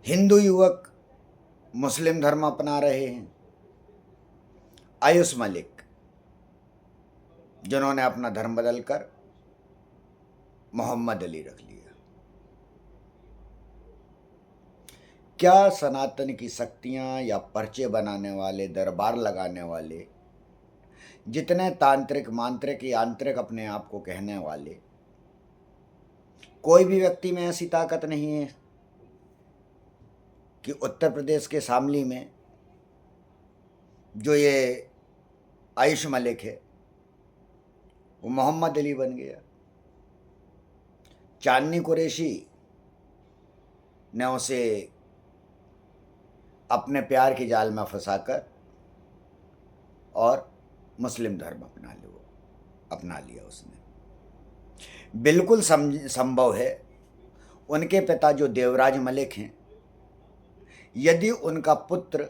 हिंदू युवक मुस्लिम धर्म अपना रहे हैं। आयुष मलिक, जिन्होंने अपना धर्म बदलकर मोहम्मद अली रख लिया। क्या सनातन की शक्तियां या पर्चे बनाने वाले, दरबार लगाने वाले, जितने तांत्रिक मांत्रिक यांत्रिक अपने आप को कहने वाले, कोई भी व्यक्ति में ऐसी ताकत नहीं है कि उत्तर प्रदेश के शामली में जो ये आयुष मलिक है वो मोहम्मद अली बन गया। चांदनी कुरैशी ने उसे अपने प्यार की जाल में फंसाकर और मुस्लिम धर्म अपना लिया उसने। बिल्कुल संभव है उनके पिता जो देवराज मलिक हैं, यदि उनका पुत्र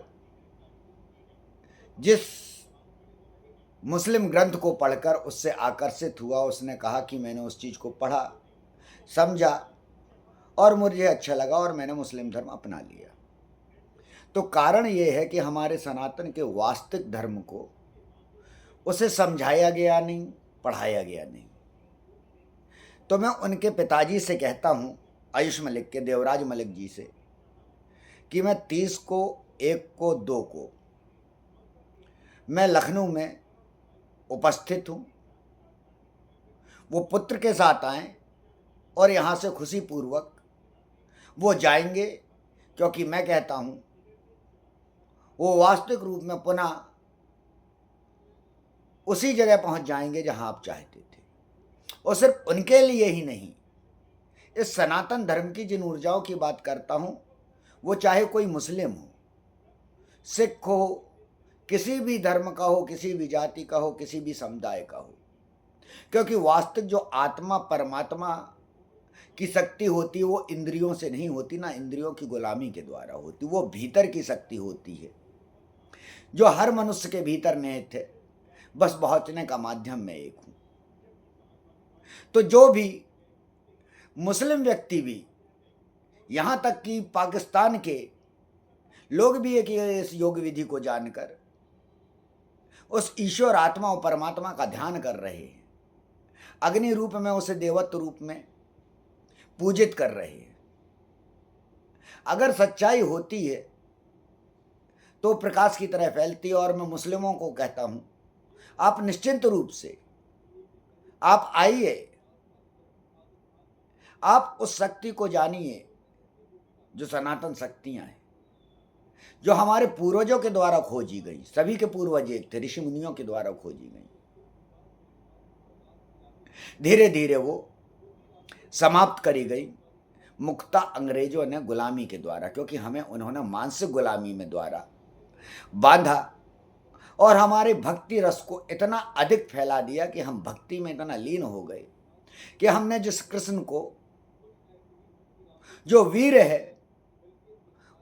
जिस मुस्लिम ग्रंथ को पढ़कर उससे आकर्षित हुआ, उसने कहा कि मैंने उस चीज़ को पढ़ा, समझा और मुझे अच्छा लगा और मैंने मुस्लिम धर्म अपना लिया, तो कारण ये है कि हमारे सनातन के वास्तविक धर्म को उसे समझाया गया नहीं, पढ़ाया गया नहीं। तो मैं उनके पिताजी से कहता हूँ, आयुष मलिक के, देवराज मलिक जी से, कि मैं 30 को, 1 को, 2 को मैं लखनऊ में उपस्थित हूँ। वो पुत्र के साथ आएं और यहाँ से खुशीपूर्वक वो जाएंगे, क्योंकि मैं कहता हूँ वो वास्तविक रूप में पुनः उसी जगह पहुँच जाएंगे जहाँ आप चाहते थे। और सिर्फ उनके लिए ही नहीं, इस सनातन धर्म की जिन ऊर्जाओं की बात करता हूँ, वो चाहे कोई मुस्लिम हो, सिख हो, किसी भी धर्म का हो, किसी भी जाति का हो, किसी भी समुदाय का हो, क्योंकि वास्तविक जो आत्मा परमात्मा की शक्ति होती है वो इंद्रियों से नहीं होती, ना इंद्रियों की गुलामी के द्वारा होती, वो भीतर की शक्ति होती है जो हर मनुष्य के भीतर निहित है, बस पहुंचने का माध्यम मैं एक हूं। तो जो भी मुस्लिम व्यक्ति भी, यहां तक कि पाकिस्तान के लोग भी एक इस योग विधि को जानकर उस ईश्वर आत्मा और परमात्मा का ध्यान कर रहे हैं, अग्नि रूप में उसे देवत्व रूप में पूजित कर रहे हैं। अगर सच्चाई होती है तो प्रकाश की तरह फैलती है। और मैं मुस्लिमों को कहता हूं, आप निश्चिंत रूप से आप आइए, आप उस शक्ति को जानिए जो सनातन शक्तियां हैं, जो हमारे पूर्वजों के द्वारा खोजी गई। सभी के पूर्वज एक थे, ऋषि मुनियों के द्वारा खोजी गई। धीरे धीरे वो समाप्त करी गई, मुक्ता अंग्रेजों ने गुलामी के द्वारा, क्योंकि हमें उन्होंने मानसिक गुलामी में द्वारा बांधा और हमारे भक्ति रस को इतना अधिक फैला दिया कि हम भक्ति में इतना लीन हो गए कि हमने जिस कृष्ण को, जो वीर है,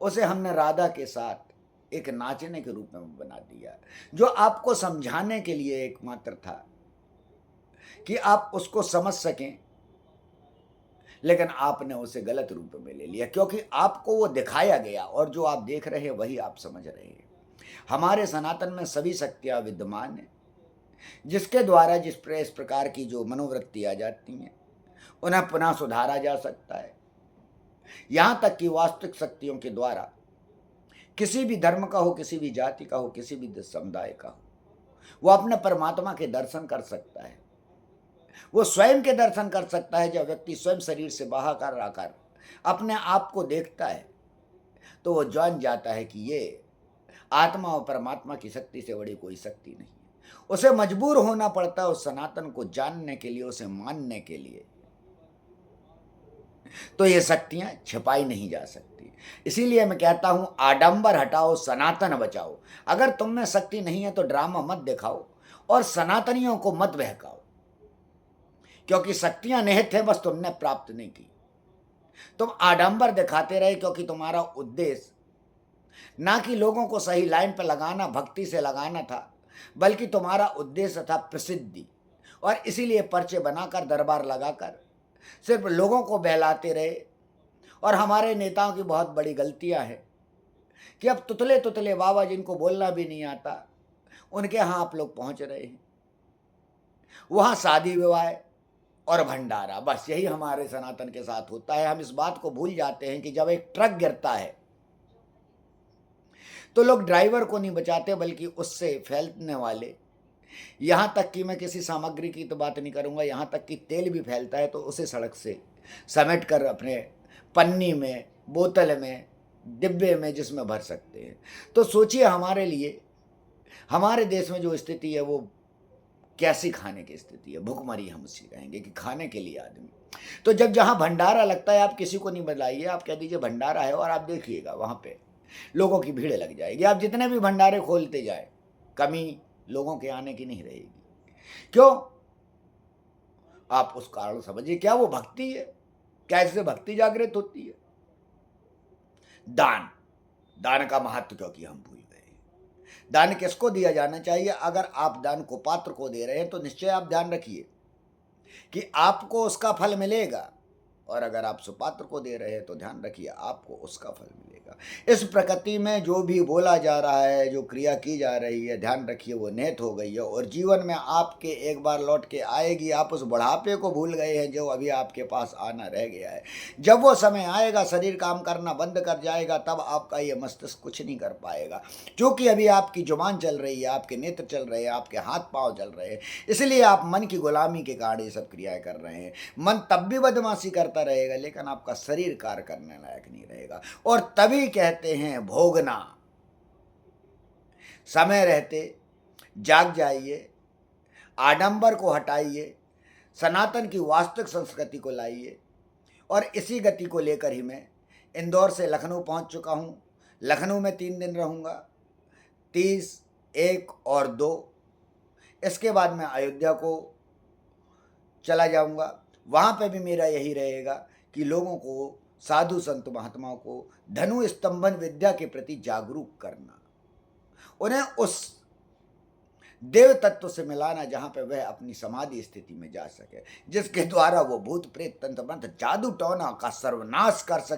उसे हमने राधा के साथ एक नाचने के रूप में बना दिया, जो आपको समझाने के लिए एकमात्र था कि आप उसको समझ सकें, लेकिन आपने उसे गलत रूप में ले लिया, क्योंकि आपको वो दिखाया गया और जो आप देख रहे हैं वही आप समझ रहे हैं। हमारे सनातन में सभी शक्तियां विद्यमान हैं, जिसके द्वारा इस प्रकार की जो मनोवृत्ति आ जाती हैं उन्हें पुनः सुधारा जा सकता है। यहाँ तक कि वास्तविक शक्तियों के द्वारा किसी भी धर्म का हो, किसी भी जाति का हो, किसी भी समुदाय का हो, वो अपने परमात्मा के दर्शन कर सकता है। वो स्वयं के दर्शन कर सकता है। जब व्यक्ति स्वयं शरीर से बाहर आकर अपने आप को देखता है तो वो जान जाता है कि ये आत्मा और परमात्मा की शक्ति से बड़ी कोई शक्ति नहीं है। उसे मजबूर होना पड़ता है उस सनातन को जानने के लिए, उसे मानने के लिए। तो ये शक्तियां छिपाई नहीं जा सकती। इसीलिए मैं कहता हूं, आडंबर हटाओ, सनातन बचाओ। अगर तुम में शक्ति नहीं है तो ड्रामा मत दिखाओ और सनातनियों को मत बहकाओ, क्योंकि शक्तियां निहित है, बस तुमने प्राप्त नहीं की। तुम आडंबर दिखाते रहे क्योंकि तुम्हारा उद्देश्य ना कि लोगों को सही लाइन पर लगाना, भक्ति से लगाना था, बल्कि तुम्हारा उद्देश्य था प्रसिद्धि। और इसीलिए पर्चे बनाकर, दरबार लगाकर सिर्फ लोगों को बहलाते रहे और हमारे नेताओं की बहुत बड़ी गलतियां हैं कि अब तुतले तुतले बाबा जिनको बोलना भी नहीं आता, उनके यहाँ आप लोग पहुंच रहे हैं। वहां शादी विवाह और भंडारा, बस यही हमारे सनातन के साथ होता है। हम इस बात को भूल जाते हैं कि जब एक ट्रक गिरता है तो लोग ड्राइवर को नहीं बचाते, बल्कि उससे फैलने वाले, यहां तक कि मैं किसी सामग्री की तो बात नहीं करूंगा, यहां तक कि तेल भी फैलता है तो उसे सड़क से समेट कर अपने पन्नी में, बोतल में, डिब्बे में, जिसमें भर सकते हैं। तो सोचिए हमारे लिए, हमारे देश में जो स्थिति है वो कैसी खाने की स्थिति है। भूखमरी हम उसी कहेंगे कि खाने के लिए आदमी। तो जब जहां भंडारा लगता है, आप किसी को नहीं बुलाइए, आप कह दीजिए भंडारा है, और आप देखिएगा वहां पे लोगों की भीड़ लग जाएगी। आप जितने भी भंडारे खोलते जाए, कमी लोगों के आने की नहीं रहेगी। क्यों? आप उस कारण समझिए, क्या वो भक्ति है? क्या इससे भक्ति जागृत होती है? दान, दान का महत्व क्योंकि हम भूल गए। दान किसको दिया जाना चाहिए? अगर आप दान को पात्र को दे रहे हैं तो निश्चय आप ध्यान रखिए कि आपको उसका फल मिलेगा, और अगर आप सुपात्र को दे रहे हैं तो ध्यान रखिए आपको उसका फल मिलेगा। इस प्रकृति में जो भी बोला जा रहा है, जो क्रिया की जा रही है, ध्यान रखिए वो नियत हो गई है, और जीवन में आपके एक बार लौट के आएगी। आप उस बुढ़ापे को भूल गए हैं जो अभी आपके पास आना रह गया है। जब वो समय आएगा, शरीर काम करना बंद कर जाएगा, तब आपका ये मस्तिष्क कुछ नहीं कर पाएगा, क्योंकि अभी आपकी जुबान चल रही है, आपके नेत्र चल रहे हैं, आपके हाथ पांव चल रहे हैं। इसलिए आप मन की गुलामी के कारण ये सब क्रियाएं कर रहे हैं। मन तब भी बदमाशी करता रहेगा, लेकिन आपका शरीर कार्य करने लायक नहीं रहेगा। और तभी कहते हैं भोगना। समय रहते जाग जाइए, आडंबर को हटाइए, सनातन की वास्तविक संस्कृति को लाइए। और इसी गति को लेकर ही मैं इंदौर से लखनऊ पहुंच चुका हूं। लखनऊ में 3 दिन रहूंगा, 30, 1 और 2। इसके बाद मैं अयोध्या को चला जाऊंगा। वहाँ पे भी मेरा यही रहेगा कि लोगों को, साधु संत महात्माओं को धनु स्तंभन विद्या के प्रति जागरूक करना, उन्हें उस देव तत्व से मिलाना जहाँ पे वह अपनी समाधि स्थिति में जा सके, जिसके द्वारा वो भूत प्रेत तंत्र मंत्र जादू टोना का सर्वनाश कर सके।